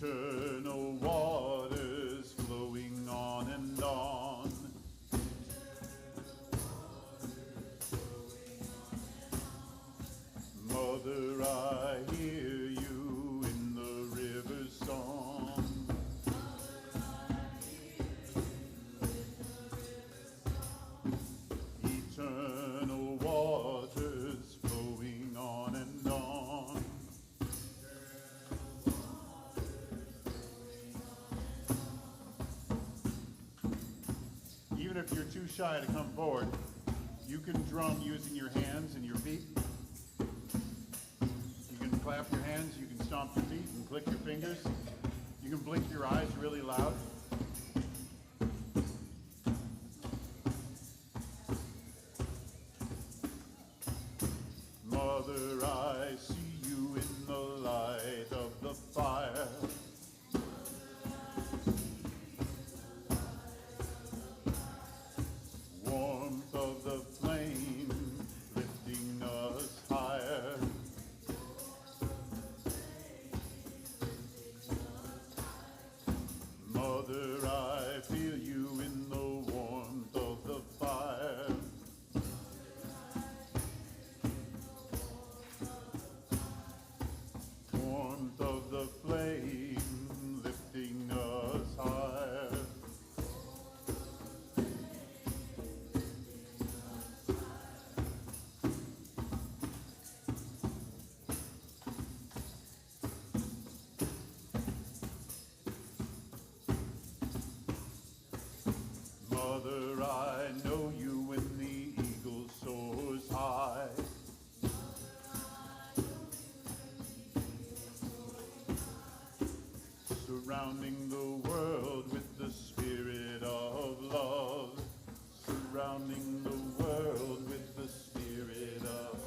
Eternal waters flowing on and on. Mother, I hear you in the river's song. Eternal waters flowing on and on. Even if you're too shy to come forward, you can drum using your hands and your feet. You can clap your hands, you can stomp your feet and click your fingers. You can blink your eyes really loud. Mother, I see you in the light of the fire. Warmth of the flame lifting us higher. Mother, I feel you in the warmth of the fire. Warmth of the flame lifting us higher. Mother, I know you when the eagle soars high. Surrounding the world with the spirit of love. Surrounding the world with the spirit of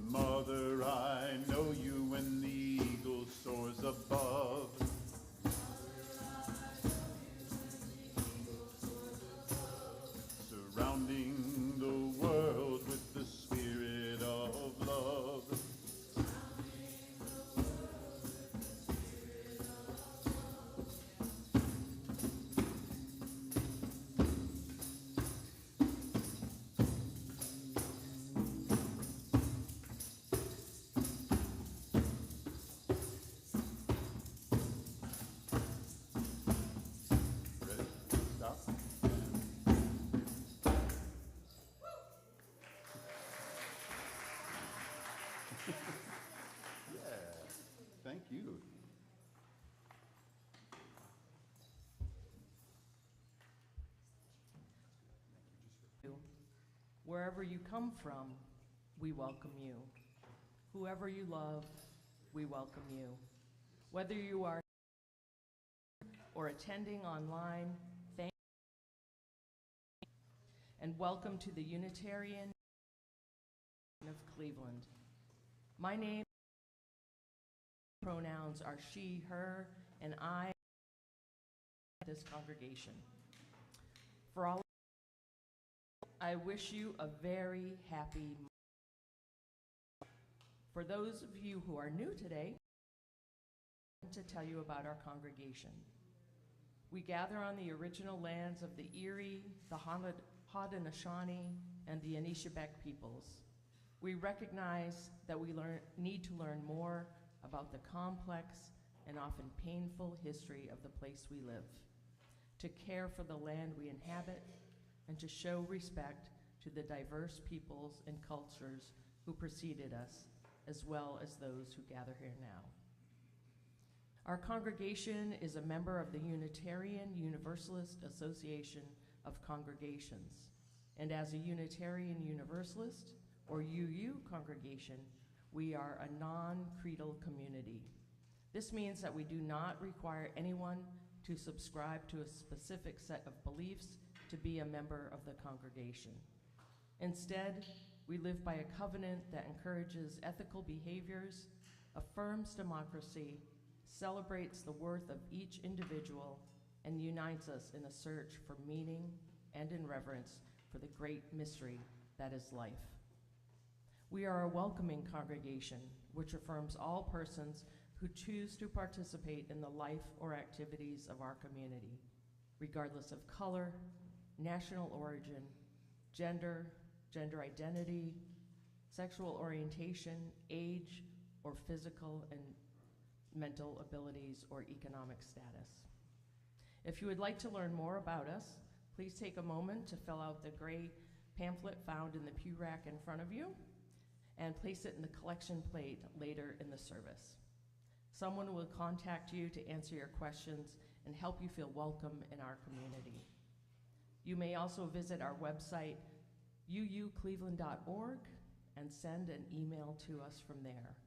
Mother, I know you when the eagle soars above. Surrounding the world with the spirit of love. Ready? Stop. Yeah, thank you. Wherever you come from, we welcome you. Whoever you love, we welcome you. Whether you are or attending online, thank you. And welcome to the Unitarian of Cleveland. My name, pronouns are she, her, and I, this congregation. For all, I wish you a very happy. For those of you who are new today, I want to tell you about our congregation. We gather on the original lands of the Erie, the Haudenosaunee, and the Anishinaabe peoples. We recognize that we need to learn more about the complex and often painful history of the place we live, to care for the land we inhabit, and to show respect to the diverse peoples and cultures who preceded us, as well as those who gather here now. Our congregation is a member of the Unitarian Universalist Association of Congregations, and as a Unitarian Universalist, or UU congregation, we are a non-creedal community. This means that we do not require anyone to subscribe to a specific set of beliefs to be a member of the congregation. Instead, we live by a covenant that encourages ethical behaviors, affirms democracy, celebrates the worth of each individual, and unites us in a search for meaning and in reverence for the great mystery that is life. We are a welcoming congregation which affirms all persons who choose to participate in the life or activities of our community, regardless of color, national origin, gender, gender identity, sexual orientation, age, or physical and mental abilities or economic status. If you would like to learn more about us, please take a moment to fill out the gray pamphlet found in the pew rack in front of you and place it in the collection plate later in the service. Someone will contact you to answer your questions and help you feel welcome in our community. You may also visit our website, uucleveland.org, and send an email to us from there.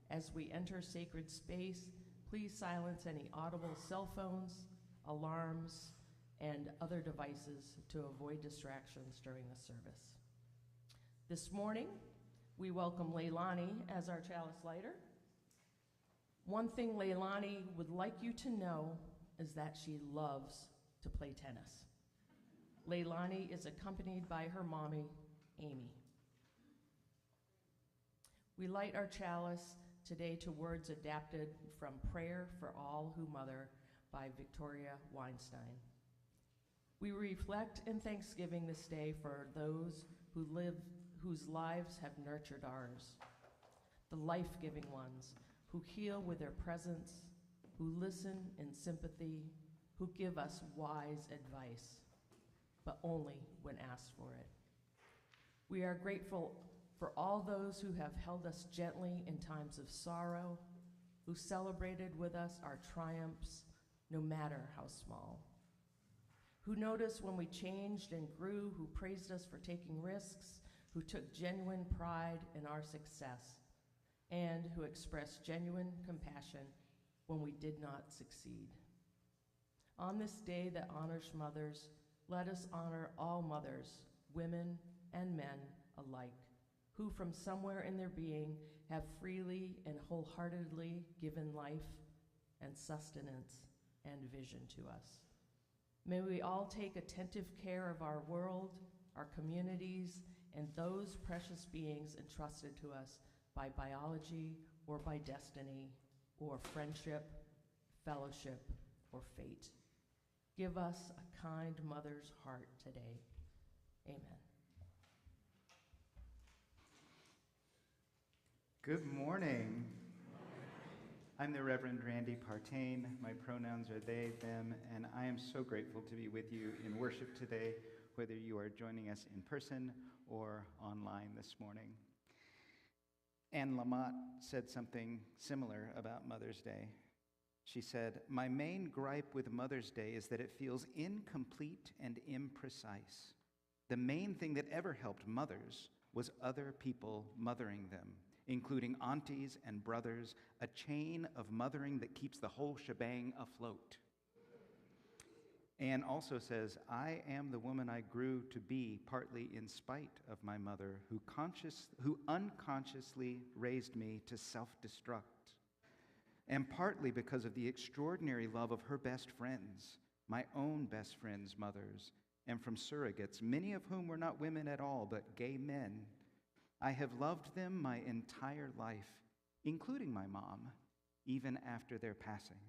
As we enter sacred space, please silence any audible cell phones, alarms, and other devices to avoid distractions during the service. This morning, we welcome Leilani as our chalice lighter. One thing Leilani would like you to know is that she loves to play tennis. Leilani is accompanied by her mommy, Amy. We light our chalice today to words adapted from Prayer for All Who Mother by Victoria Weinstein. We reflect in thanksgiving this day for those whose lives have nurtured ours, the life-giving ones who heal with their presence, who listen in sympathy, who give us wise advice, but only when asked for it. We are grateful for all those who have held us gently in times of sorrow, who celebrated with us our triumphs, no matter how small, who noticed when we changed and grew, who praised us for taking risks, who took genuine pride in our success, and who expressed genuine compassion when we did not succeed. On this day that honors mothers, let us honor all mothers, women and men alike, who from somewhere in their being have freely and wholeheartedly given life and sustenance and vision to us. May we all take attentive care of our world, our communities, and those precious beings entrusted to us by biology or by destiny or friendship, fellowship, or fate. Give us a kind mother's heart today. Amen. Good morning. I'm the Reverend Randy Partain. My pronouns are they, them, and I am so grateful to be with you in worship today, whether you are joining us in person or online this morning. Anne Lamott said something similar about Mother's Day. She said, "My main gripe with Mother's Day is that it feels incomplete and imprecise. The main thing that ever helped mothers was other people mothering them, including aunties and brothers, a chain of mothering that keeps the whole shebang afloat." Anne also says, "I am the woman I grew to be partly in spite of my mother, who unconsciously raised me to self-destruct, and partly because of the extraordinary love of her best friends, my own best friends' mothers, and from surrogates, many of whom were not women at all, but gay men. I have loved them my entire life, including my mom, even after their passing.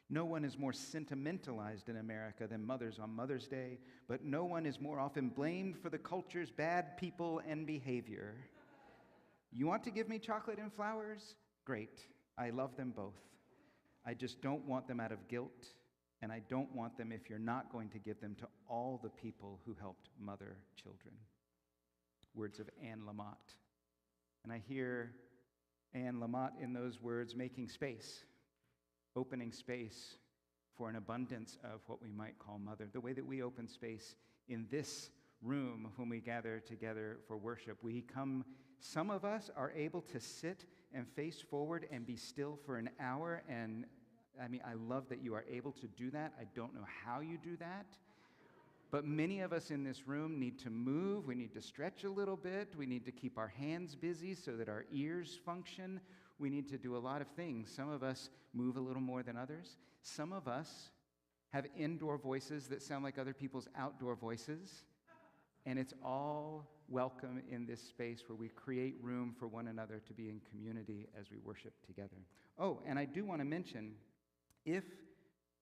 No one is more sentimentalized in America than mothers on Mother's Day, but no one is more often blamed for the culture's bad people and behavior. You want to give me chocolate and flowers? Great. I love them both. I just don't want them out of guilt, and I don't want them if you're not going to give them to all the people who helped mother children." Words of Anne Lamott. And I hear Anne Lamott in those words making space, opening space for an abundance of what we might call mother, the way that we open space in this room when we gather together for worship. Some of us are able to sit and face forward and be still for an hour, and I love that you are able to do that. I don't know how you do that. But many of us in this room need to move. We need to stretch a little bit. We need to keep our hands busy so that our ears function. We need to do a lot of things. Some of us move a little more than others. Some of us have indoor voices that sound like other people's outdoor voices. And it's all welcome in this space where we create room for one another to be in community as we worship together. Oh, and I do want to mention, if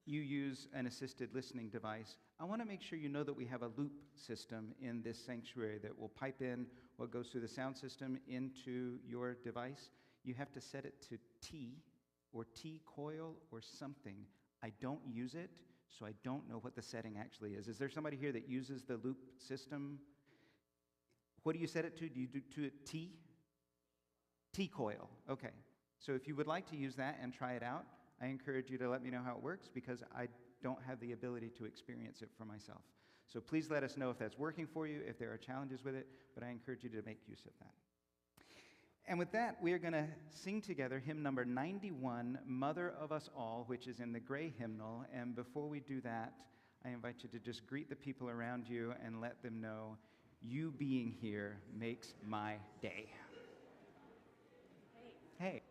you use an assisted listening device, I want to make sure you know that we have a loop system in this sanctuary that will pipe in what goes through the sound system into your device. You have to set it to T or T coil or something. I don't use it, so I don't know what the setting actually is. Is there somebody here that uses the loop system? What do you set it to? Do you do to it T? T coil. Okay. So if you would like to use that and try it out, I encourage you to let me know how it works, because I don't have the ability to experience it for myself. So please let us know if that's working for you, if there are challenges with it, but I encourage you to make use of that. And with that, we are going to sing together hymn number 91, Mother of Us All, which is in the gray hymnal. And before we do that, I invite you to just greet the people around you and let them know, you being here makes my day. Hey.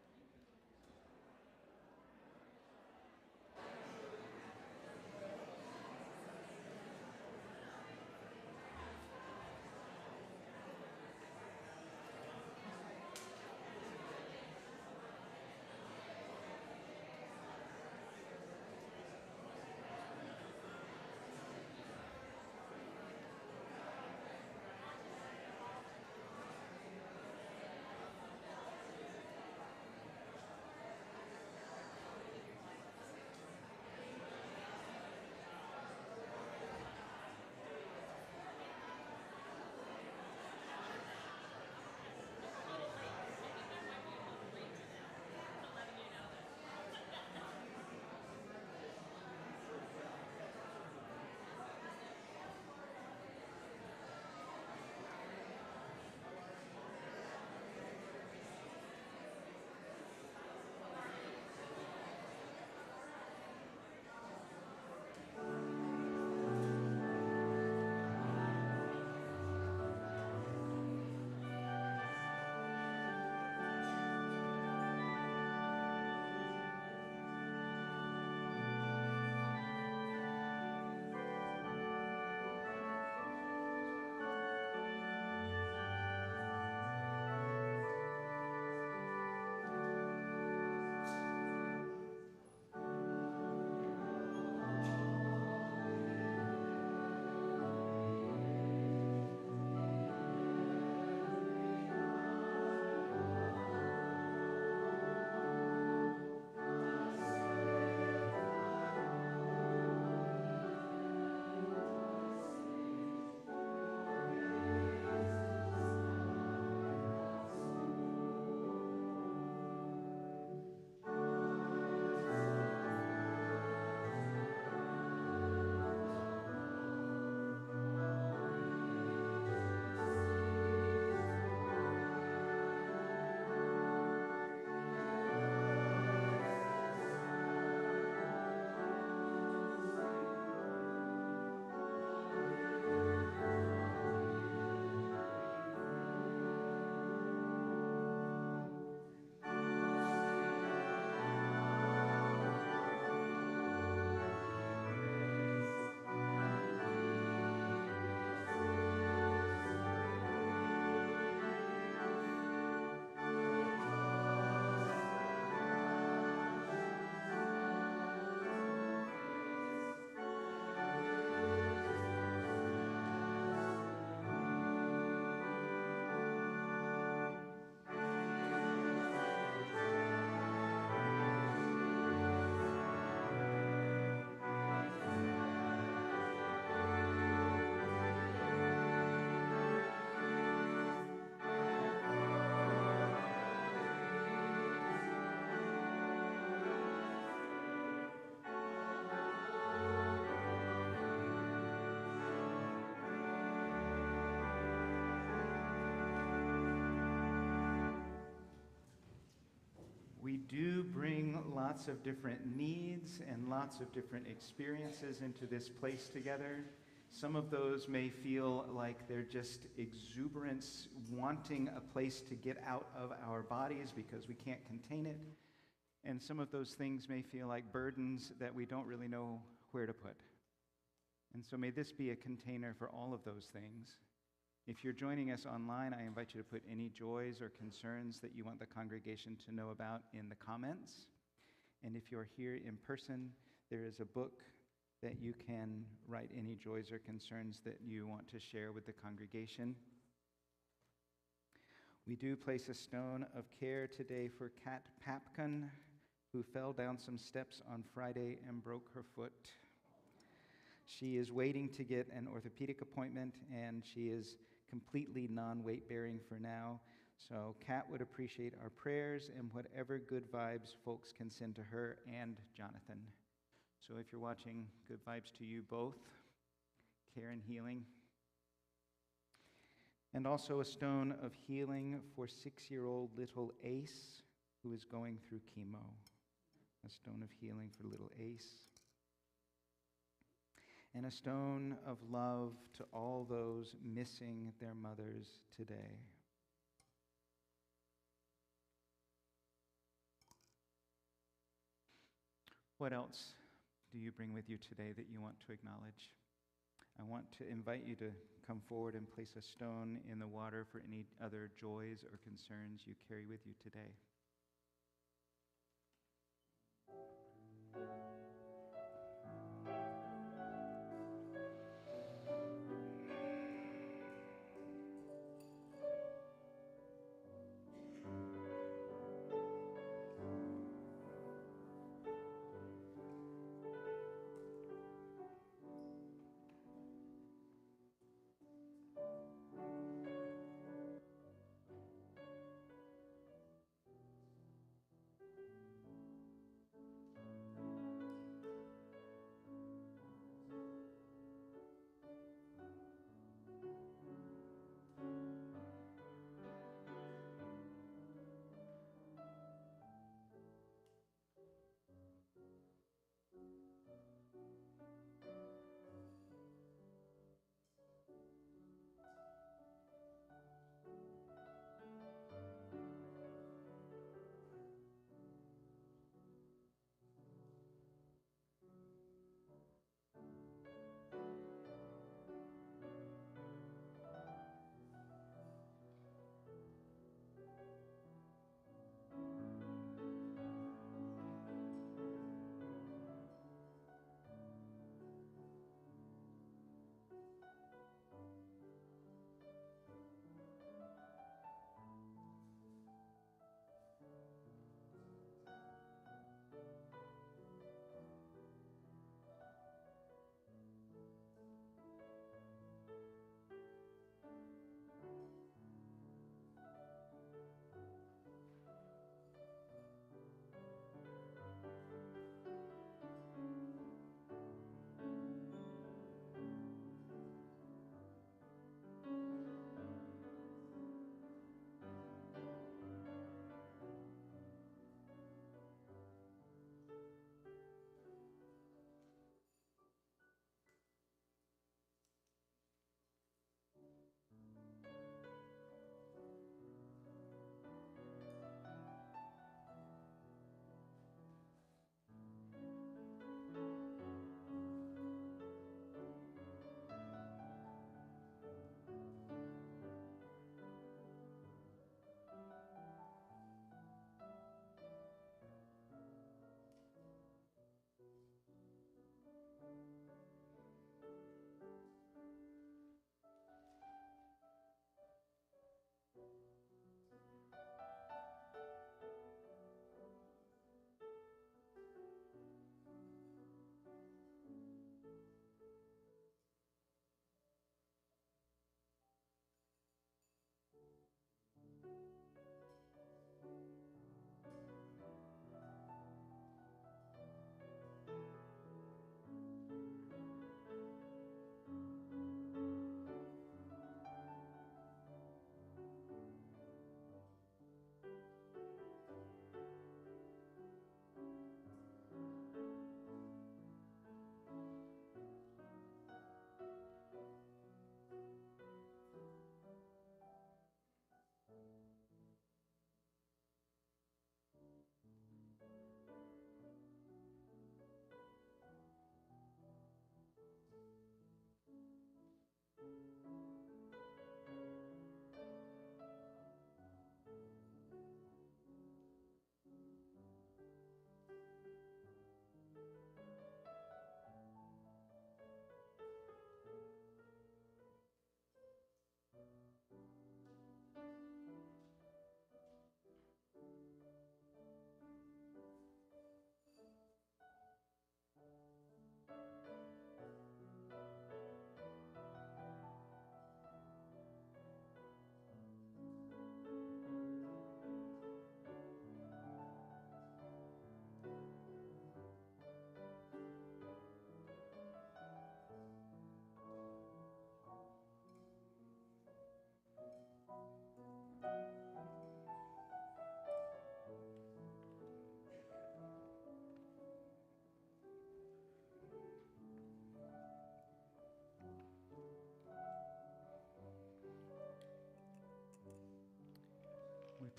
We do bring lots of different needs and lots of different experiences into this place together. Some of those may feel like they're just exuberance, wanting a place to get out of our bodies because we can't contain it. And some of those things may feel like burdens that we don't really know where to put. And so may this be a container for all of those things. If you're joining us online, I invite you to put any joys or concerns that you want the congregation to know about in the comments. And if you're here in person, there is a book that you can write any joys or concerns that you want to share with the congregation. We do place a stone of care today for Kat Papkin, who fell down some steps on Friday and broke her foot. She is waiting to get an orthopedic appointment, and she is completely non-weight bearing for now. So Kat would appreciate our prayers and whatever good vibes folks can send to her and Jonathan. So if you're watching, good vibes to you both. Care and healing. And also a stone of healing for 6-year-old little Ace, who is going through chemo. A stone of healing for little Ace. And a stone of love to all those missing their mothers today. What else do you bring with you today that you want to acknowledge? I want to invite you to come forward and place a stone in the water for any other joys or concerns you carry with you today.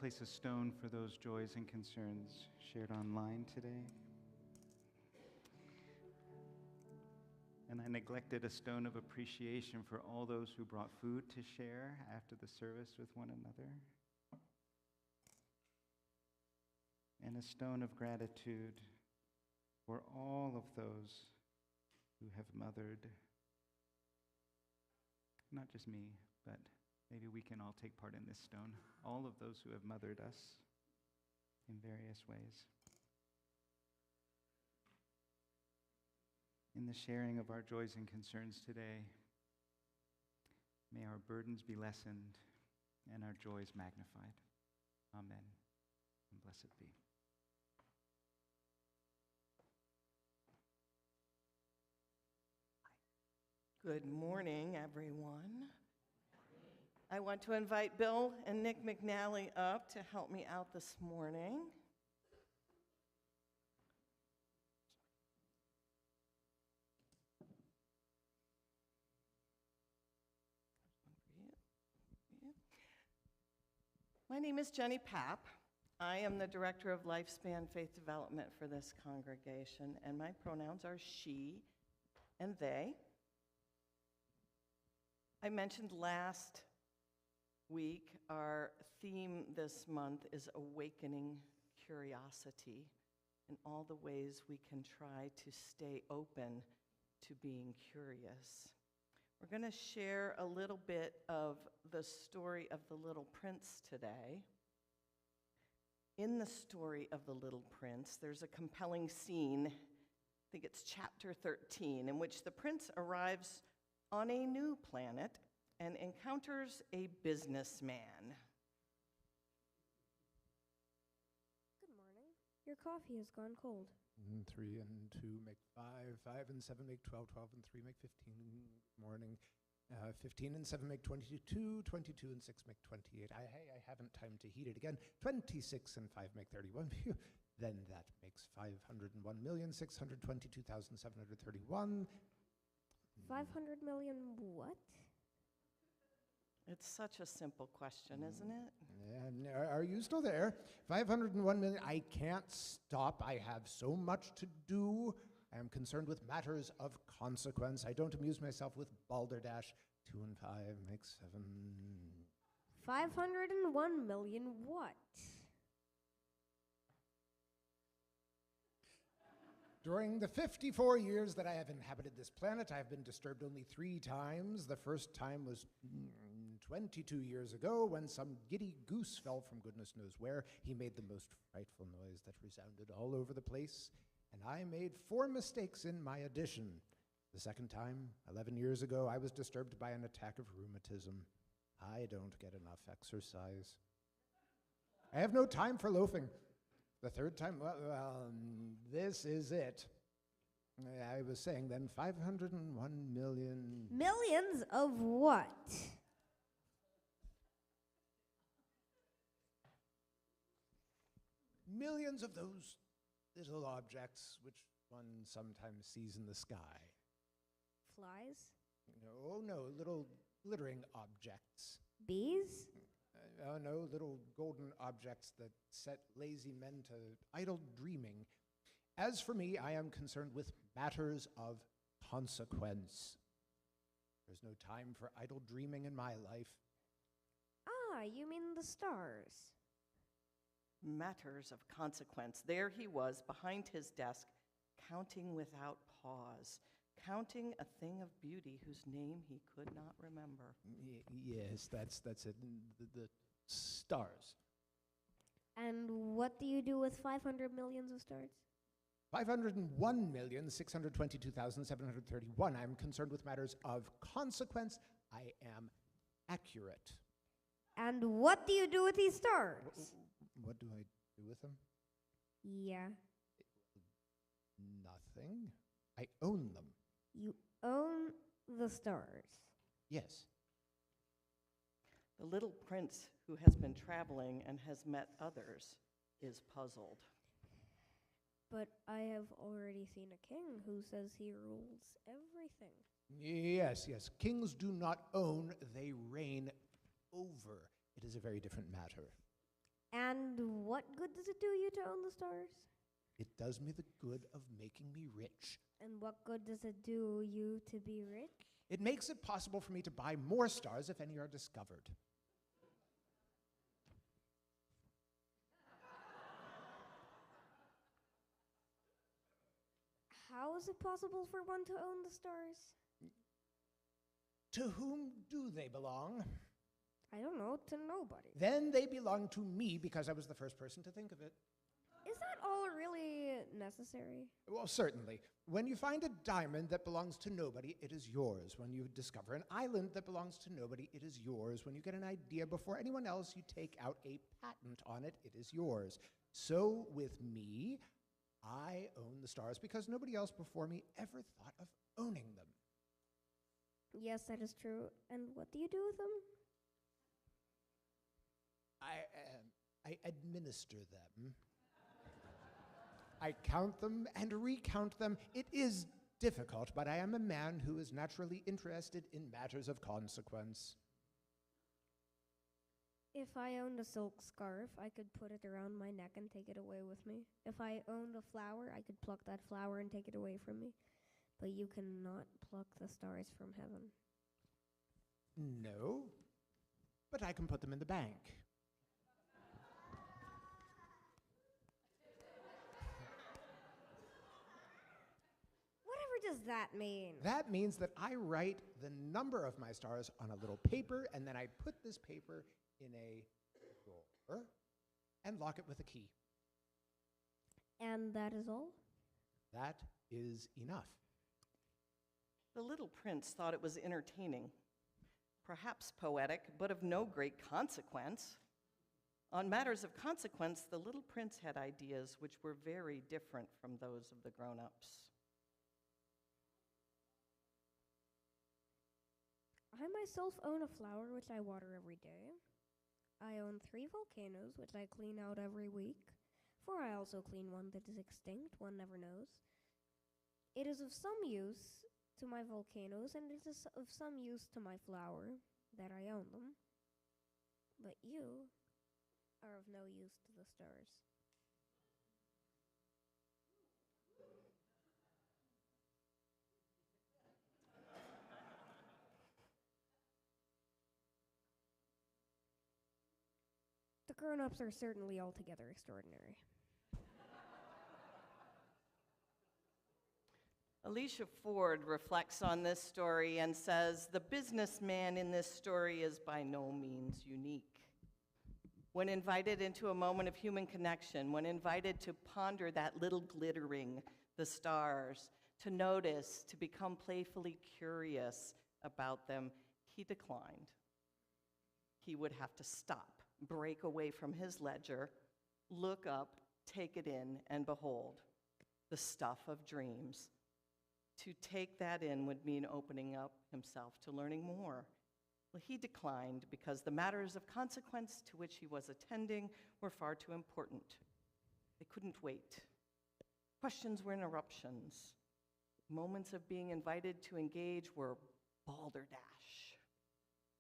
place a stone for those joys and concerns shared online today. And I neglected a stone of appreciation for all those who brought food to share after the service with one another. And a stone of gratitude for all of those who have mothered, not just me, but maybe we can all take part in this stone, all of those who have mothered us in various ways. In the sharing of our joys and concerns today, may our burdens be lessened and our joys magnified. Amen, and blessed be. Good morning, everyone. I want to invite Bill and Nick McNally up to help me out this morning. My name is Jenni Papp. I am the Director of Lifespan Faith Development for this congregation, and my pronouns are she and they. I mentioned last week our theme this month is awakening curiosity and all the ways we can try to stay open to being curious. We're going to share a little bit of the story of the Little Prince today. In the story of the Little Prince, there's a compelling scene, I think it's chapter 13, in which the prince arrives on a new planet and encounters a businessman. Good morning. Your coffee has gone cold. 3 and 2 make 5, 5 and 7 make 12, 12 and 3 make 15. Morning. 15 and 7 make 22, 22 and 6 make 28. I haven't time to heat it again. 26 and 5 make 31. Phew. Then that makes 501,622,731. 500 million what? It's such a simple question, isn't it? Are you still there? 501 million. I can't stop. I have so much to do. I am concerned with matters of consequence. I don't amuse myself with balderdash. 2 and 5 make 7. 501 million what? During the 54 years that I have inhabited this planet, I have been disturbed only 3 times. The first time was 22 years ago when some giddy goose fell from goodness knows where. He made the most frightful noise that resounded all over the place, and I made 4 mistakes in my addition. The second time, 11 years ago, I was disturbed by an attack of rheumatism. I don't get enough exercise. I have no time for loafing. The third time, this is it. I was saying then 501 million. Millions of what? Millions of those little objects which one sometimes sees in the sky. Flies? No, little glittering objects. Bees? No, little golden objects that set lazy men to idle dreaming. As for me, I am concerned with matters of consequence. There's no time for idle dreaming in my life. Ah, you mean the stars. Matters of consequence. There he was behind his desk, counting without pause, counting a thing of beauty whose name he could not remember. Yes, that's it. The stars. And what do you do with 500 millions of stars? 501,622,731. I'm concerned with matters of consequence. I am accurate. And what do you do with these stars? What do I do with them? Yeah. Nothing. I own them. You own the stars. Yes. The little prince who has been traveling and has met others is puzzled. But I have already seen a king who says he rules everything. Yes. Kings do not own, they reign over. It is a very different matter. And what good does it do you to own the stars? It does me the good of making me rich. And what good does it do you to be rich? It makes it possible for me to buy more stars if any are discovered. How is it possible for one to own the stars? To whom do they belong? I don't know, to nobody. Then they belong to me because I was the first person to think of it. Is that all really necessary? Well, certainly. When you find a diamond that belongs to nobody, it is yours. When you discover an island that belongs to nobody, it is yours. When you get an idea before anyone else, you take out a patent on it, it is yours. So with me, I own the stars because nobody else before me ever thought of owning them. Yes, that is true. And what do you do with them? I administer them. I count them and recount them. It is difficult, but I am a man who is naturally interested in matters of consequence. If I owned a silk scarf, I could put it around my neck and take it away with me. If I owned a flower, I could pluck that flower and take it away from me. But you cannot pluck the stars from heaven. No, but I can put them in the bank. Whatever does that mean? That means that I write the number of my stars on a little paper, and then I put this paper in a drawer and lock it with a key. And that is all? That is enough. The little prince thought it was entertaining, perhaps poetic, but of no great consequence. On matters of consequence, the little prince had ideas which were very different from those of the grown-ups. I myself own a flower which I water every day. I own 3 volcanoes which I clean out every week, for I also clean one that is extinct, one never knows. It is of some use to my volcanoes, and it is of some use to my flower that I own them. But you are of no use to the stars. The grown-ups are certainly altogether extraordinary. Alicia Ford reflects on this story and says, the businessman in this story is by no means unique. When invited into a moment of human connection, when invited to ponder that little glittering, the stars, to notice, to become playfully curious about them, he declined. He would have to stop, break away from his ledger, look up, take it in, and behold, the stuff of dreams. To take that in would mean opening up himself to learning more. Well, he declined because the matters of consequence to which he was attending were far too important. They couldn't wait. Questions were interruptions. Moments of being invited to engage were balderdash.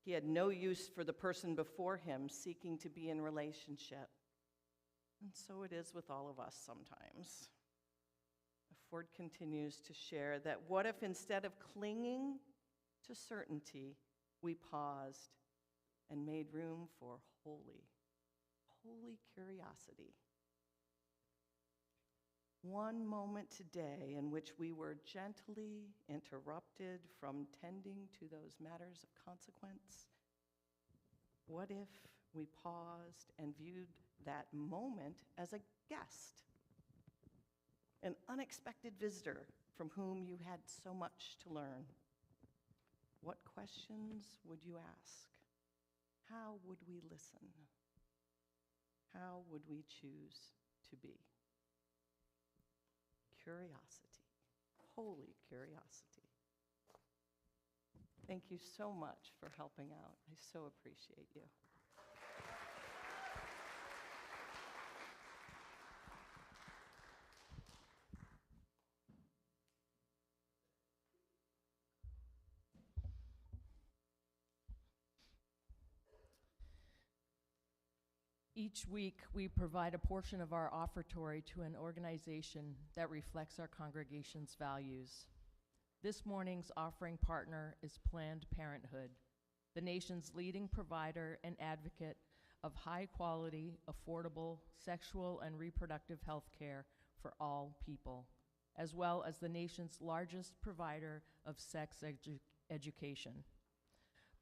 He had no use for the person before him seeking to be in relationship. And so it is with all of us sometimes. Ford continues to share that what if instead of clinging to certainty, we paused and made room for holy curiosity. One moment today in which we were gently interrupted from tending to those matters of consequence. What if we paused and viewed that moment as a guest? An unexpected visitor from whom you had so much to learn. What questions would you ask? How would we listen? How would we choose to be? Curiosity, holy curiosity. Thank you so much for helping out. I so appreciate you. Each week, we provide a portion of our offertory to an organization that reflects our congregation's values. This morning's offering partner is Planned Parenthood, the nation's leading provider and advocate of high-quality, affordable, sexual and reproductive health care for all people, as well as the nation's largest provider of sex education.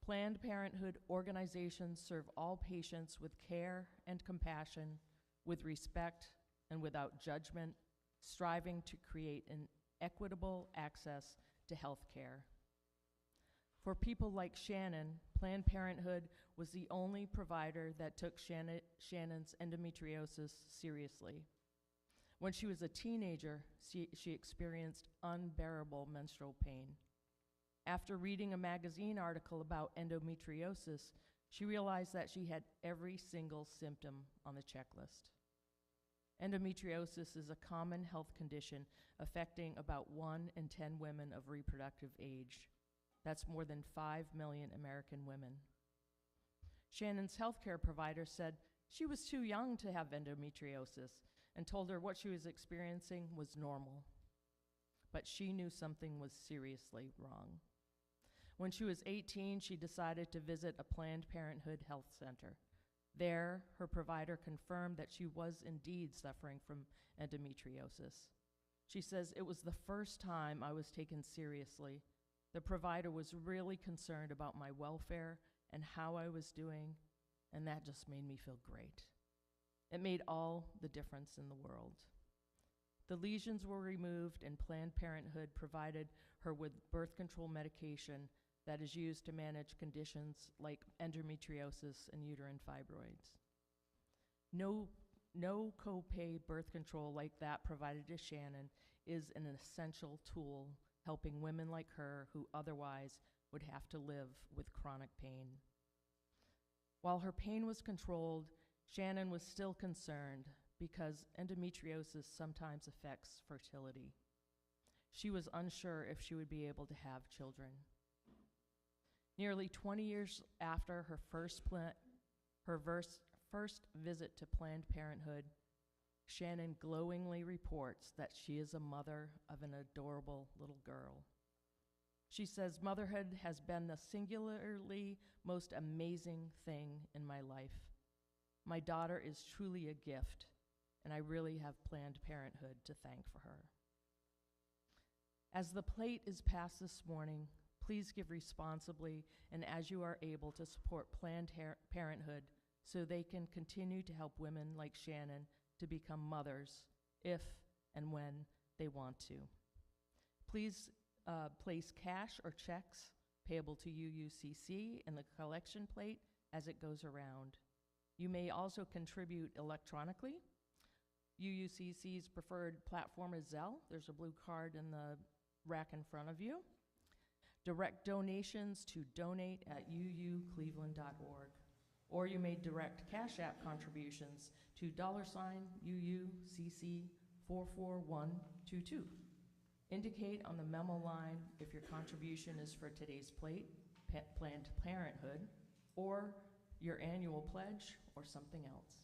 Planned Parenthood organizations serve all patients with care and compassion, with respect and without judgment, striving to create an equitable access to health care. For people like Shannon, Planned Parenthood was the only provider that took Shannon's endometriosis seriously. When she was a teenager, she experienced unbearable menstrual pain. After reading a magazine article about endometriosis, she realized that she had every single symptom on the checklist. Endometriosis is a common health condition affecting about 1 in 10 women of reproductive age. That's more than 5 million American women. Shannon's healthcare provider said she was too young to have endometriosis and told her what she was experiencing was normal. But she knew something was seriously wrong. When she was 18, she decided to visit a Planned Parenthood health center. There, her provider confirmed that she was indeed suffering from endometriosis. She says, "It was the first time I was taken seriously. The provider was really concerned about my welfare and how I was doing, and that just made me feel great." It made all the difference in the world. The lesions were removed, and Planned Parenthood provided her with birth control medication that is used to manage conditions like endometriosis and uterine fibroids. No copay birth control like that provided to Shannon is an essential tool helping women like her who otherwise would have to live with chronic pain. While her pain was controlled, Shannon was still concerned because endometriosis sometimes affects fertility. She was unsure if she would be able to have children. Nearly 20 years after her first visit to Planned Parenthood, Shannon glowingly reports that she is a mother of an adorable little girl. She says, "Motherhood has been the singularly most amazing thing in my life. My daughter is truly a gift, and I really have Planned Parenthood to thank for her." As the plate is passed this morning, please give responsibly and as you are able to support Planned Parenthood so they can continue to help women like Shannon to become mothers if and when they want to. Please place cash or checks payable to UUCC in the collection plate as it goes around. You may also contribute electronically. UUCC's preferred platform is Zelle. There's a blue card in the rack in front of you. Direct donations to donate@uucleveland.org. Or you may direct Cash App contributions to $UUCC 44122. Indicate on the memo line if your contribution is for today's plate, Planned Parenthood, or your annual pledge, or something else.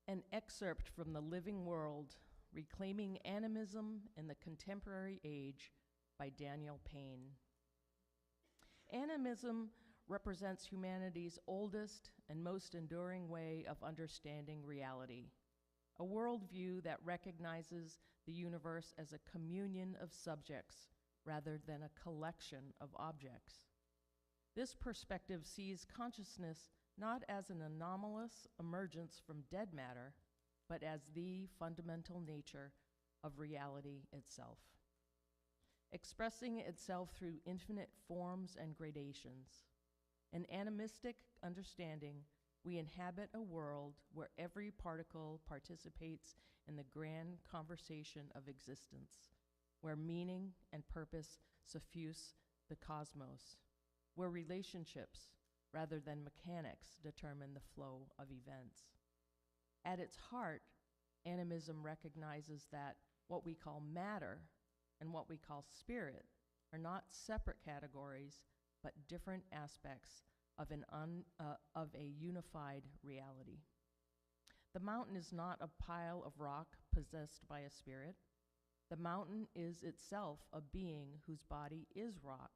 An excerpt from The Living World, Reclaiming Animism in the Contemporary Age by Daniel Payne. Animism represents humanity's oldest and most enduring way of understanding reality, a worldview that recognizes the universe as a communion of subjects rather than a collection of objects. This perspective sees consciousness not as an anomalous emergence from dead matter, but as the fundamental nature of reality itself, expressing itself through infinite forms and gradations. In animistic understanding, we inhabit a world where every particle participates in the grand conversation of existence, where meaning and purpose suffuse the cosmos, where relationships, rather than mechanics, determine the flow of events. At its heart, animism recognizes that what we call matter and what we call spirit are not separate categories, but different aspects of a unified reality. The mountain is not a pile of rock possessed by a spirit. The mountain is itself a being whose body is rock,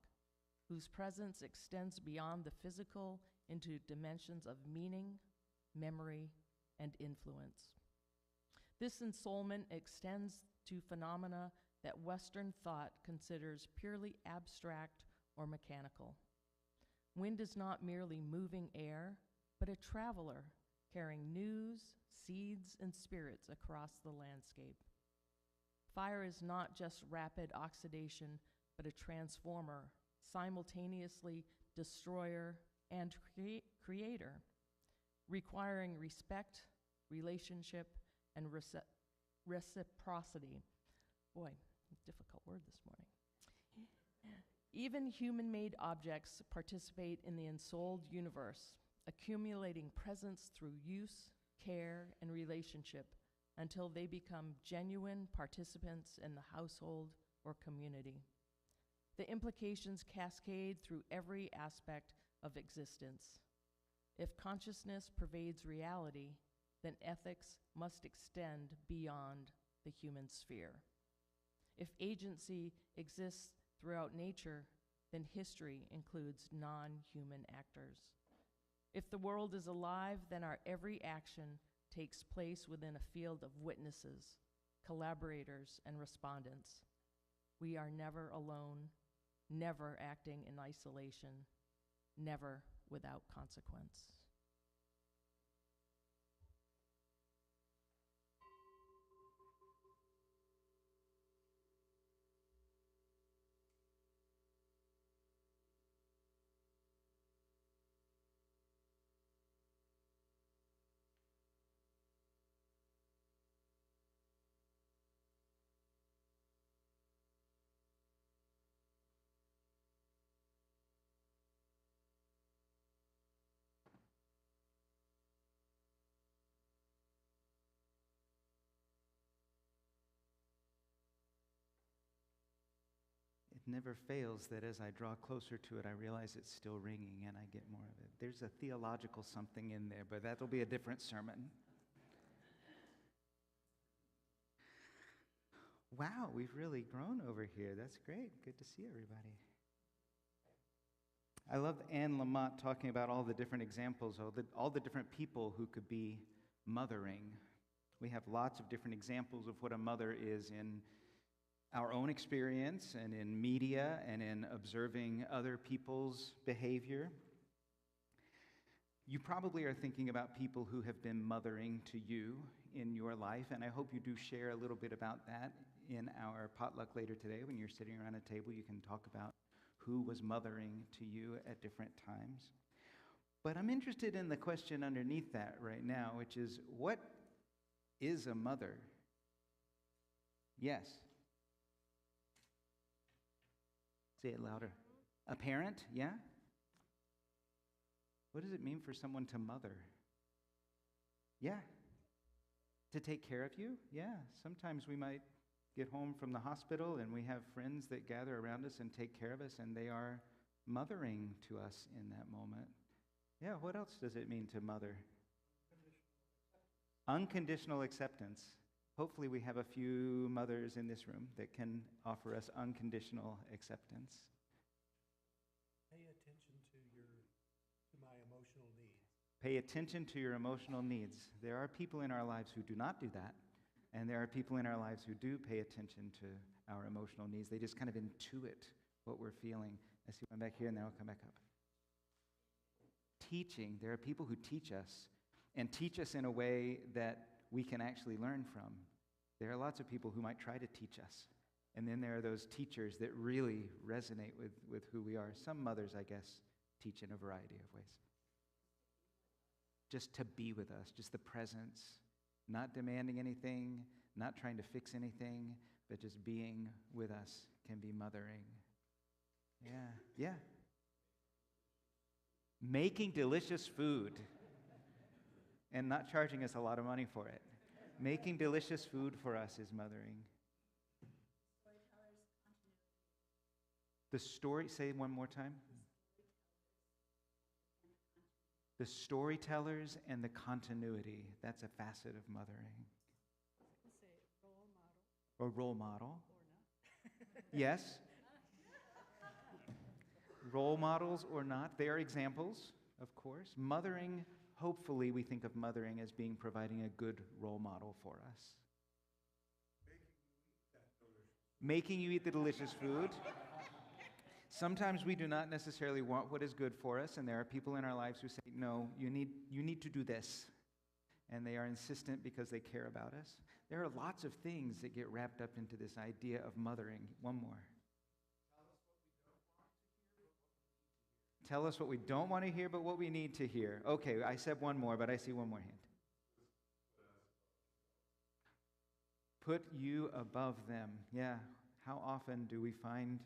whose presence extends beyond the physical into dimensions of meaning, memory, and influence. This ensoulment extends to phenomena that Western thought considers purely abstract or mechanical. Wind is not merely moving air, but a traveler carrying news, seeds, and spirits across the landscape. Fire is not just rapid oxidation, but a transformer, simultaneously destroyer and creator, requiring respect, relationship, and reciprocity. Boy, difficult word this morning. Even human-made objects participate in the ensouled universe, accumulating presence through use, care, and relationship until they become genuine participants in the household or community. The implications cascade through every aspect of existence. If consciousness pervades reality, then ethics must extend beyond the human sphere. If agency exists throughout nature, then history includes non-human actors. If the world is alive, then our every action takes place within a field of witnesses, collaborators, and respondents. We are never alone, never acting in isolation, never without consequence. It never fails that as I draw closer to it, I realize it's still ringing and I get more of it. There's a theological something in there, but that'll be a different sermon. Wow, we've really grown over here. That's great. Good to see everybody. I love Anne Lamott talking about all the different examples, all the different people who could be mothering. We have lots of different examples of what a mother is in our own experience and in media and in observing other people's behavior. You probably are thinking about people who have been mothering to you in your life, and I hope you do share a little bit about that in our potluck later today. When you're sitting around a table, you can talk about who was mothering to you at different times. But I'm interested in the question underneath that right now, which is, what is a mother? Yes. Say it louder. A parent, yeah? What does it mean for someone to mother? Yeah. To take care of you? Yeah. Sometimes we might get home from the hospital and we have friends that gather around us and take care of us, and they are mothering to us in that moment. Yeah, what else does it mean to mother? Unconditional acceptance. Hopefully we have a few mothers in this room that can offer us unconditional acceptance. Pay attention to my emotional needs. Pay attention to your emotional needs. There are people in our lives who do not do that, and there are people in our lives who do pay attention to our emotional needs. They just kind of intuit what we're feeling. I see one back here, and then I'll come back up. Teaching. There are people who teach us, and teach us in a way that we can actually learn from. There are lots of people who might try to teach us. And then there are those teachers that really resonate with who we are. Some mothers, I guess, teach in a variety of ways. Just to be with us, just the presence, not demanding anything, not trying to fix anything, but just being with us can be mothering. Yeah. Making delicious food and not charging us a lot of money for it. Making delicious food for us is mothering. The story, say it one more time. The storytellers and the continuity. That's a facet of mothering. Or role model. Yes. Role models or not, they are examples, of course. Mothering, hopefully we think of mothering as being providing a good role model for us. Making you eat the delicious food. Sometimes we do not necessarily want what is good for us, and there are people in our lives who say, no, you need to do this. And they are insistent because they care about us. There are lots of things that get wrapped up into this idea of mothering. One more. Tell us what we don't want to hear, but what we need to hear. Okay, I said one more, but I see one more hand. Put you above them. Yeah, how often do we find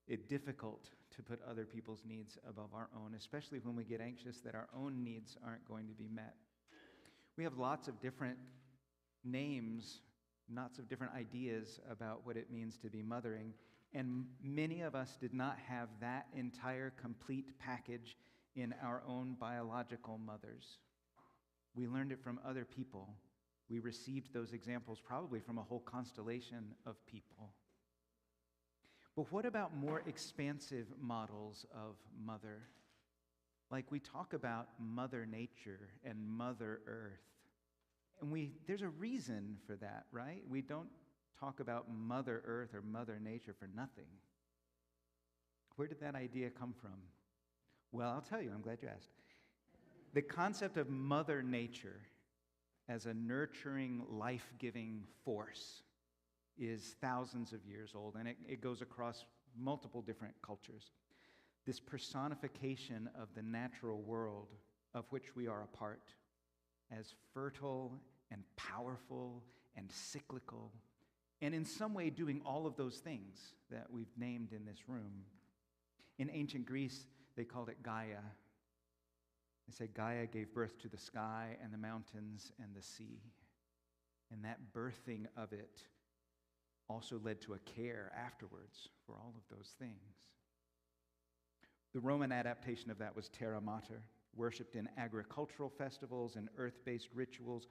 it difficult to put other people's needs above our own, especially when we get anxious that our own needs aren't going to be met? We have lots of different names, lots of different ideas about what it means to be mothering, and many of us did not have that entire complete package in our own biological mothers. We learned it from other people. We received those examples probably from a whole constellation of people. But what about more expansive models of mother? Like we talk about Mother Nature and Mother Earth. And there's a reason for that, right? We don't talk about Mother Earth or Mother Nature for nothing. Where did that idea come from? Well, I'll tell you, I'm glad you asked. The concept of Mother Nature as a nurturing, life-giving force is thousands of years old, and it goes across multiple different cultures. This personification of the natural world of which we are a part, as fertile and powerful and cyclical, and in some way doing all of those things that we've named in this room. In ancient Greece, they called it Gaia. They say Gaia gave birth to the sky and the mountains and the sea. And that birthing of it also led to a care afterwards for all of those things. The Roman adaptation of that was Terra Mater, worshipped in agricultural festivals and earth-based rituals,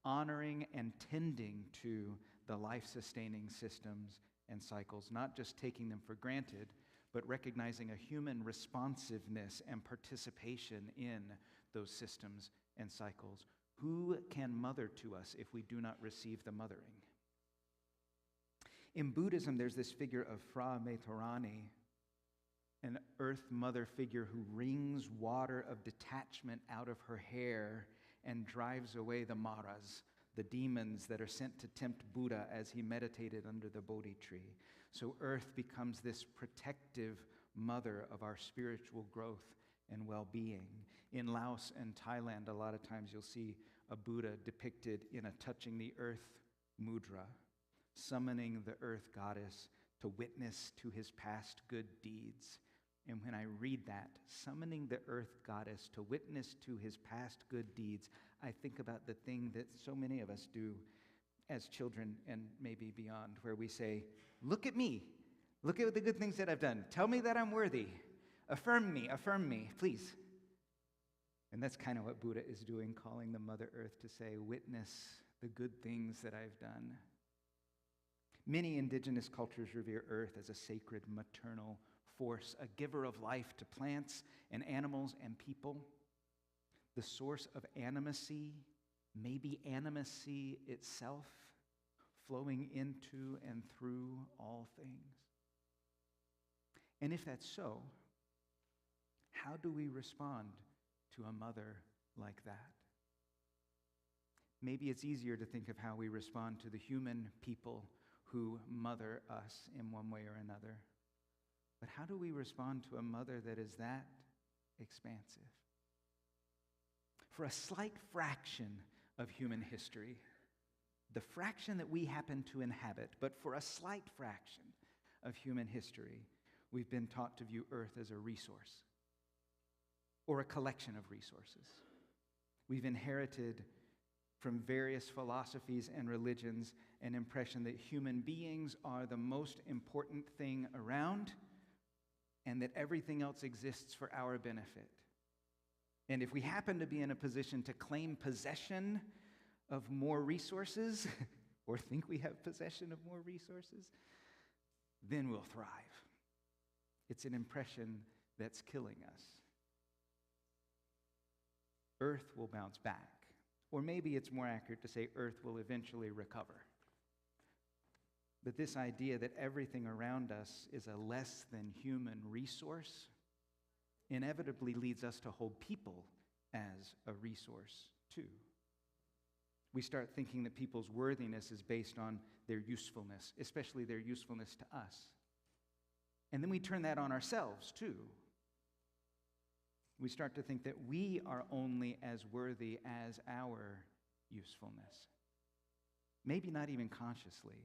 honoring and tending to the life-sustaining systems and cycles, not just taking them for granted, but recognizing a human responsiveness and participation in those systems and cycles. Who can mother to us if we do not receive the mothering? In Buddhism, there's this figure of Phra Maitarani, an earth mother figure who wrings water of detachment out of her hair and drives away the maras, the demons that are sent to tempt Buddha as he meditated under the Bodhi tree. So earth becomes this protective mother of our spiritual growth and well-being. In Laos and Thailand, a lot of times you'll see a Buddha depicted in a touching the earth mudra, summoning the earth goddess to witness to his past good deeds. And when I read that, summoning the earth goddess to witness to his past good deeds, I think about the thing that so many of us do as children and maybe beyond, where we say, look at me. Look at the good things that I've done. Tell me that I'm worthy. Affirm me, please. And that's kind of what Buddha is doing, calling the Mother Earth to say, witness the good things that I've done. Many indigenous cultures revere earth as a sacred maternal force, a giver of life to plants and animals and people. The source of animacy, maybe animacy itself, flowing into and through all things. And if that's so, how do we respond to a mother like that? Maybe it's easier to think of how we respond to the human people who mother us in one way or another. But how do we respond to a mother that is that expansive? For a slight fraction of human history, the fraction that we happen to inhabit, but for a slight fraction of human history, we've been taught to view earth as a resource or a collection of resources. We've inherited from various philosophies and religions an impression that human beings are the most important thing around and that everything else exists for our benefit. And if we happen to be in a position to claim possession of more resources, or think we have possession of more resources, then we'll thrive. It's an impression that's killing us. Earth will bounce back. Or maybe it's more accurate to say Earth will eventually recover. But this idea that everything around us is a less than human resource inevitably leads us to hold people as a resource too. We start thinking that people's worthiness is based on their usefulness, especially their usefulness to us. And then we turn that on ourselves too. We start to think that we are only as worthy as our usefulness. Maybe not even consciously.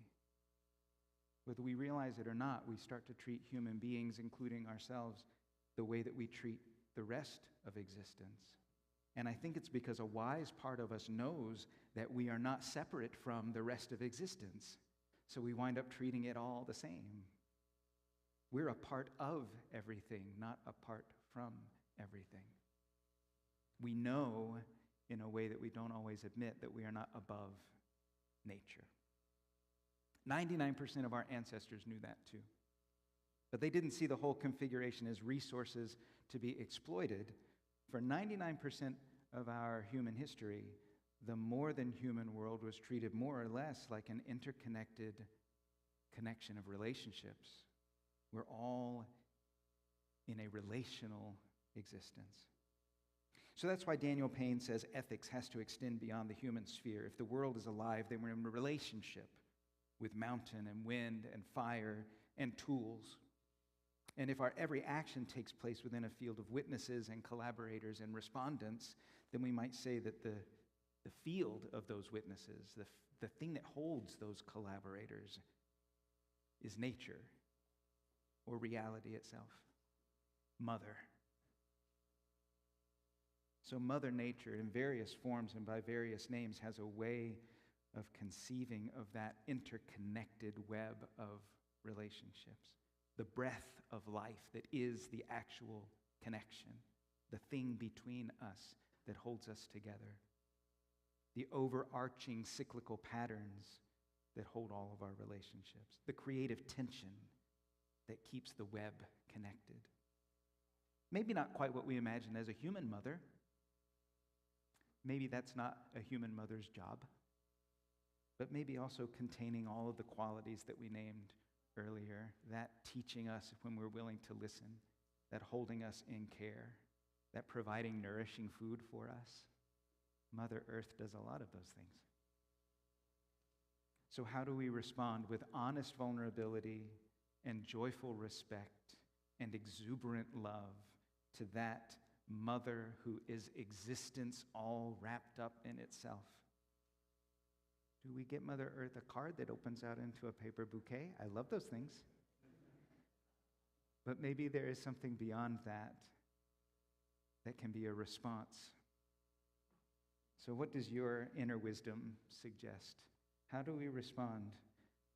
Whether we realize it or not, we start to treat human beings, including ourselves, the way that we treat the rest of existence. And I think it's because a wise part of us knows that we are not separate from the rest of existence. So we wind up treating it all the same. We're a part of everything, not apart from everything. We know, in a way that we don't always admit, that we are not above nature. 99% of our ancestors knew that too. But they didn't see the whole configuration as resources to be exploited. For 99% of our human history, the more than human world was treated more or less like an interconnected connection of relationships. We're all in a relational existence. So that's why Daniel Payne says ethics has to extend beyond the human sphere. If the world is alive, then we're in a relationship with mountain and wind and fire and tools. And if our every action takes place within a field of witnesses and collaborators and respondents, then we might say that the field of those witnesses, the thing that holds those collaborators, is nature or reality itself. Mother. So Mother Nature, in various forms and by various names, has a way of conceiving of that interconnected web of relationships. The breath of life that is the actual connection, the thing between us that holds us together. The overarching cyclical patterns that hold all of our relationships. The creative tension that keeps the web connected. Maybe not quite what we imagine as a human mother. Maybe that's not a human mother's job. But maybe also containing all of the qualities that we named earlier, that teaching us when we're willing to listen, that holding us in care, that providing nourishing food for us. Mother Earth does a lot of those things. So how do we respond with honest vulnerability and joyful respect and exuberant love to that mother who is existence all wrapped up in itself? Do we get Mother Earth a card that opens out into a paper bouquet? I love those things. But maybe there is something beyond that that can be a response. So what does your inner wisdom suggest? How do we respond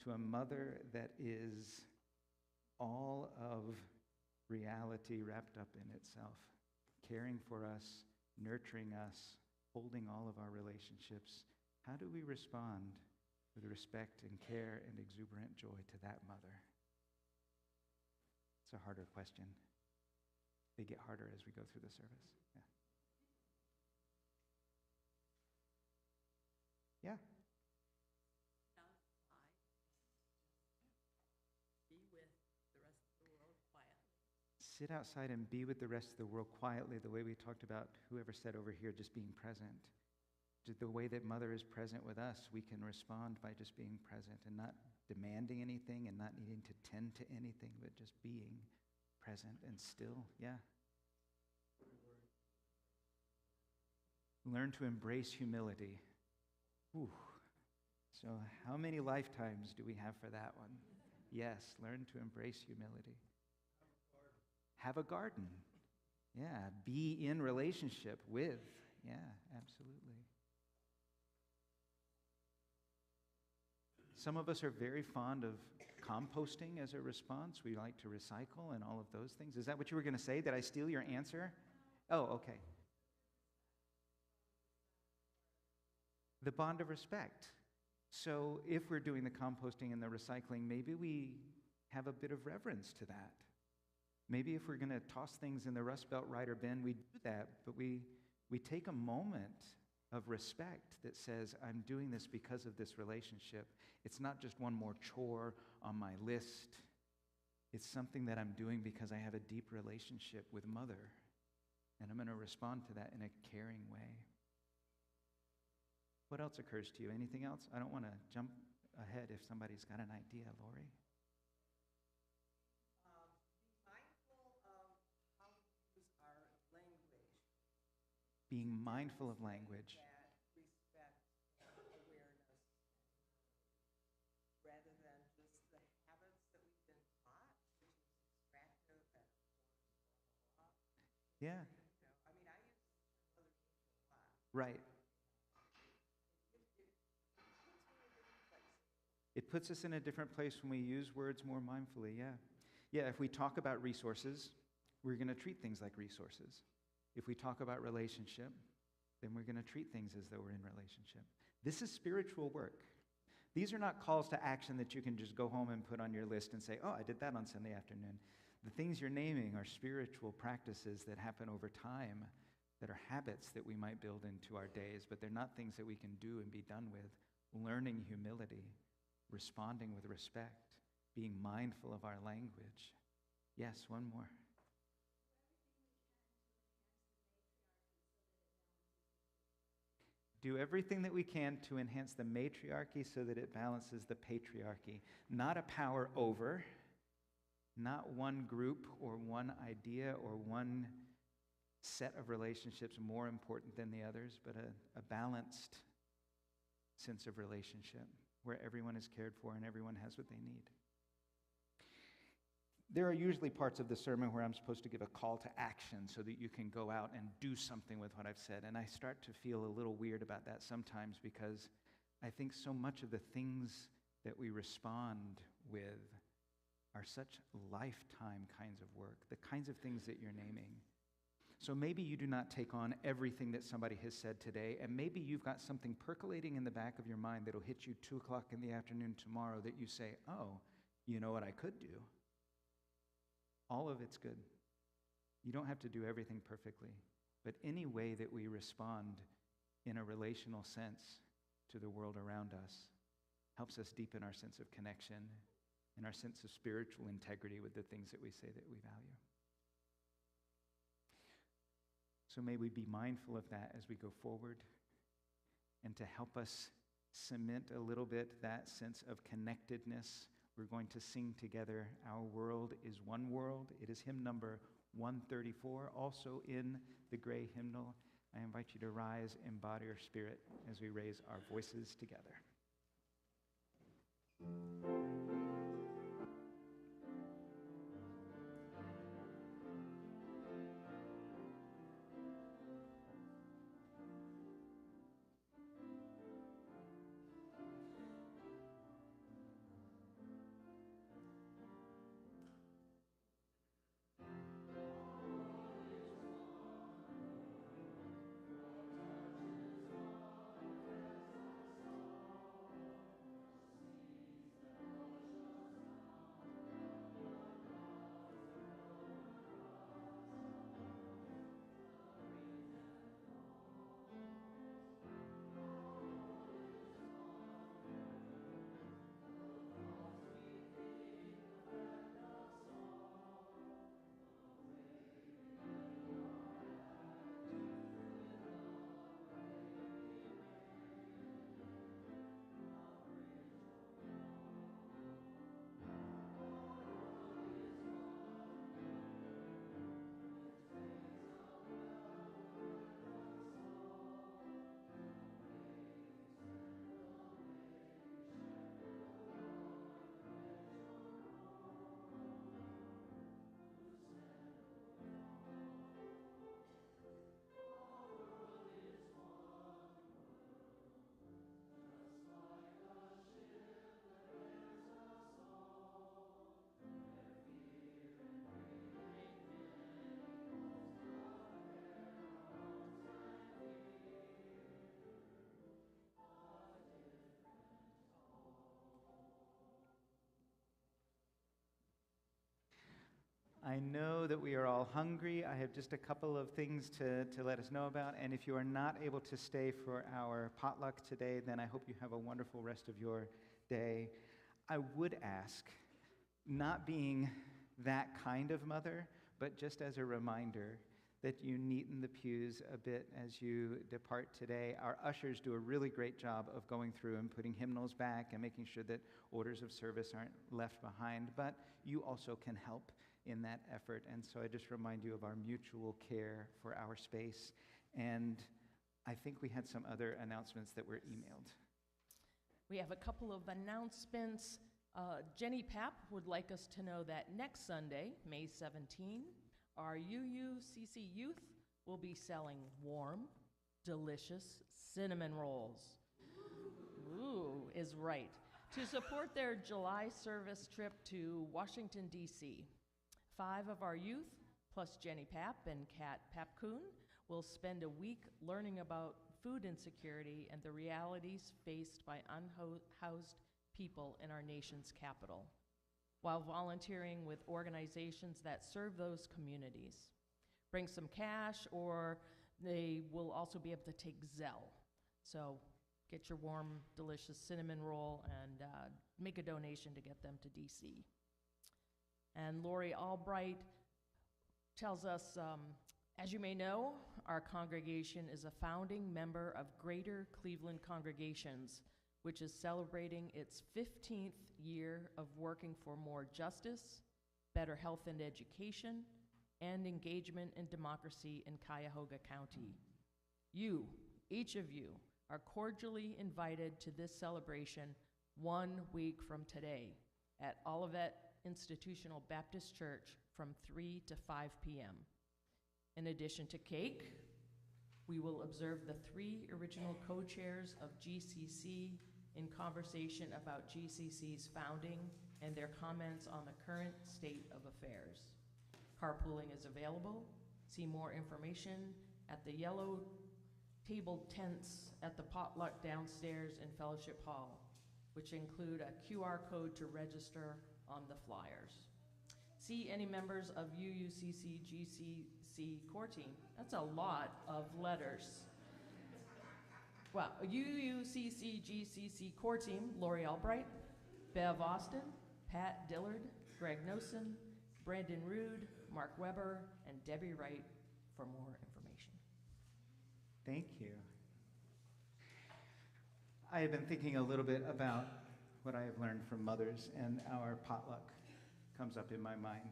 to a mother that is all of reality wrapped up in itself, caring for us, nurturing us, holding all of our relationships? How do we respond with respect and care and exuberant joy to that mother? It's a harder question. They get harder as we go through the service. Yeah. Yeah. Sit outside and be with the rest of the world quietly, the way we talked about, whoever said over here, just being present. The way that Mother is present with us, we can respond by just being present and not demanding anything and not needing to tend to anything, but just being present and still. Yeah. Learn to embrace humility. Ooh. So how many lifetimes do we have for that one? Yes, learn to embrace humility. Have a garden. Yeah, be in relationship with. Yeah, absolutely. Some of us are very fond of composting as a response. We like to recycle and all of those things. Is that what you were going to say? Did I steal your answer? Oh, okay. The bond of respect. So if we're doing the composting and the recycling, maybe we have a bit of reverence to that. Maybe if we're going to toss things in the Rust Belt Rider bin, we do that, but we take a moment of respect that says, I'm doing this because of this relationship. It's not just one more chore on my list. It's something that I'm doing because I have a deep relationship with Mother, and I'm going to respond to that in a caring way. What else occurs to you? Anything else? I don't want to jump ahead if somebody's got an idea, Lori. Being mindful of language. That respect and awareness, rather than just the habits that we've been taught, which is extractive and blah, blah, blah. Yeah. I mean, I use other people a lot. Right. It puts us in a different place when we use words more mindfully, yeah. Yeah, if we talk about resources, we're going to treat things like resources. If we talk about relationship, then we're going to treat things as though we're in relationship. This is spiritual work. These are not calls to action that you can just go home and put on your list and say, oh, I did that on Sunday afternoon. The things you're naming are spiritual practices that happen over time, that are habits that we might build into our days, but they're not things that we can do and be done with. Learning humility, responding with respect, being mindful of our language. Yes, one more. Do everything that we can to enhance the matriarchy so that it balances the patriarchy. Not a power over, not one group or one idea or one set of relationships more important than the others, but a balanced sense of relationship where everyone is cared for and everyone has what they need. There are usually parts of the sermon where I'm supposed to give a call to action so that you can go out and do something with what I've said. And I start to feel a little weird about that sometimes because I think so much of the things that we respond with are such lifetime kinds of work, the kinds of things that you're naming. So maybe you do not take on everything that somebody has said today, and maybe you've got something percolating in the back of your mind that'll hit you 2 o'clock in the afternoon tomorrow that you say, oh, you know what I could do? All of it's good. You don't have to do everything perfectly, but any way that we respond in a relational sense to the world around us helps us deepen our sense of connection and our sense of spiritual integrity with the things that we say that we value. So may we be mindful of that as we go forward, and to help us cement a little bit that sense of connectedness. We're going to sing together, Our World is One World. It is hymn number 134, also in the gray hymnal. I invite you to rise, embody your spirit as we raise our voices together. I know that we are all hungry. I have just a couple of things to let us know about. And if you are not able to stay for our potluck today, then I hope you have a wonderful rest of your day. I would ask, not being that kind of mother, but just as a reminder, that you neaten the pews a bit as you depart today. Our ushers do a really great job of going through and putting hymnals back and making sure that orders of service aren't left behind, but you also can help in that effort. And so I just remind you of our mutual care for our space. And I think we had some other announcements that were emailed. We have a couple of announcements. Jenni Papp would like us to know that next Sunday, May 17, our UUCC youth will be selling warm, delicious cinnamon rolls. Ooh, is right. To support their July service trip to Washington, D.C. 5 of our youth, plus Jenni Papp and Kat Papkoon, will spend a week learning about food insecurity and the realities faced by unhoused people in our nation's capital, while volunteering with organizations that serve those communities. Bring some cash, or they will also be able to take Zelle. So get your warm, delicious cinnamon roll and make a donation to get them to DC. And Lori Albright tells us, as you may know, our congregation is a founding member of Greater Cleveland Congregations, which is celebrating its 15th year of working for more justice, better health and education, and engagement in democracy in Cuyahoga County. You, each of you, are cordially invited to this celebration 1 week from today at Olivet Institutional Baptist Church from 3 to 5 p.m. In addition to cake, we will observe the 3 original co-chairs of GCC in conversation about GCC's founding and their comments on the current state of affairs. Carpooling is available. See more information at the yellow table tents at the potluck downstairs in Fellowship Hall, which include a QR code to register on the flyers. See any members of UUCC GCC core team. That's a lot of letters. Well, UUCC GCC core team, Lori Albright, Bev Austin, Pat Dillard, Greg Nosen, Brandon Rude, Mark Weber, and Debbie Wright for more information. Thank you. I have been thinking a little bit about what I have learned from mothers, and our potluck comes up in my mind.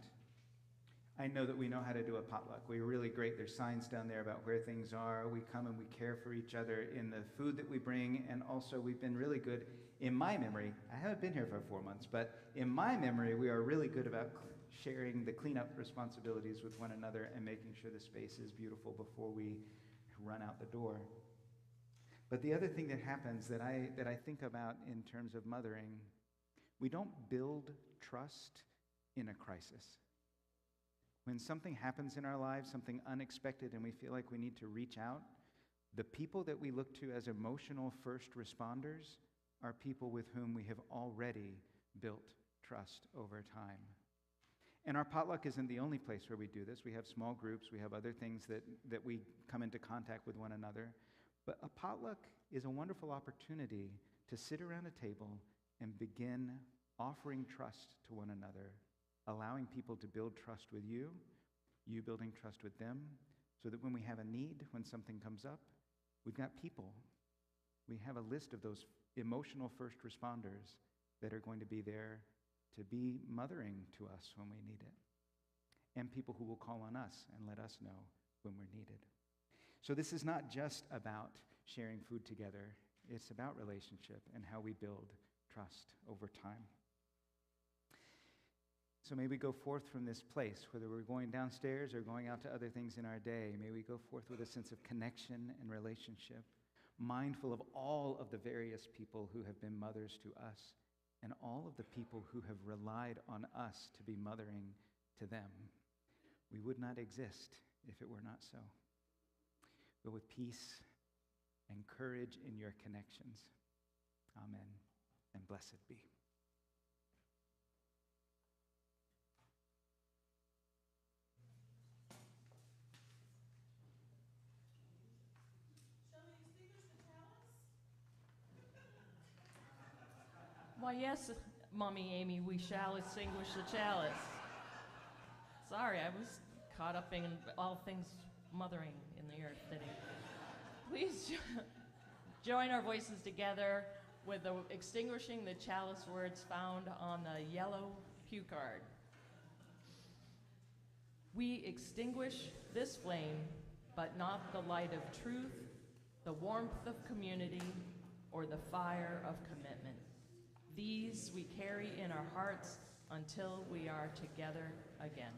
I know that we know how to do a potluck. We're really great. There's signs down there about where things are. We come and we care for each other in the food that we bring, and also we've been really good, in my memory, I haven't been here for 4 months, but in my memory, we are really good about sharing the cleanup responsibilities with one another and making sure the space is beautiful before we run out the door. But the other thing that happens that I think about in terms of mothering, we don't build trust in a crisis. When something happens in our lives, something unexpected, and we feel like we need to reach out, the people that we look to as emotional first responders are people with whom we have already built trust over time. And our potluck isn't the only place where we do this. We have small groups. We have other things that we come into contact with one another. But a potluck is a wonderful opportunity to sit around a table and begin offering trust to one another, allowing people to build trust with you, you building trust with them, so that when we have a need, when something comes up, we've got people. We have a list of those emotional first responders that are going to be there to be mothering to us when we need it, and people who will call on us and let us know when we're needed. So this is not just about sharing food together. It's about relationship and how we build trust over time. So may we go forth from this place, whether we're going downstairs or going out to other things in our day, may we go forth with a sense of connection and relationship, mindful of all of the various people who have been mothers to us and all of the people who have relied on us to be mothering to them. We would not exist if it were not so. Go with peace and courage in your connections. Amen, and blessed be. Why, yes, Mommy Amy, we shall extinguish the chalice. Sorry, I was caught up in all things mothering in the earth today. Please join our voices together with the extinguishing the chalice words found on the yellow pew card. We extinguish this flame, but not the light of truth, the warmth of community, or the fire of commitment. These we carry in our hearts until we are together again.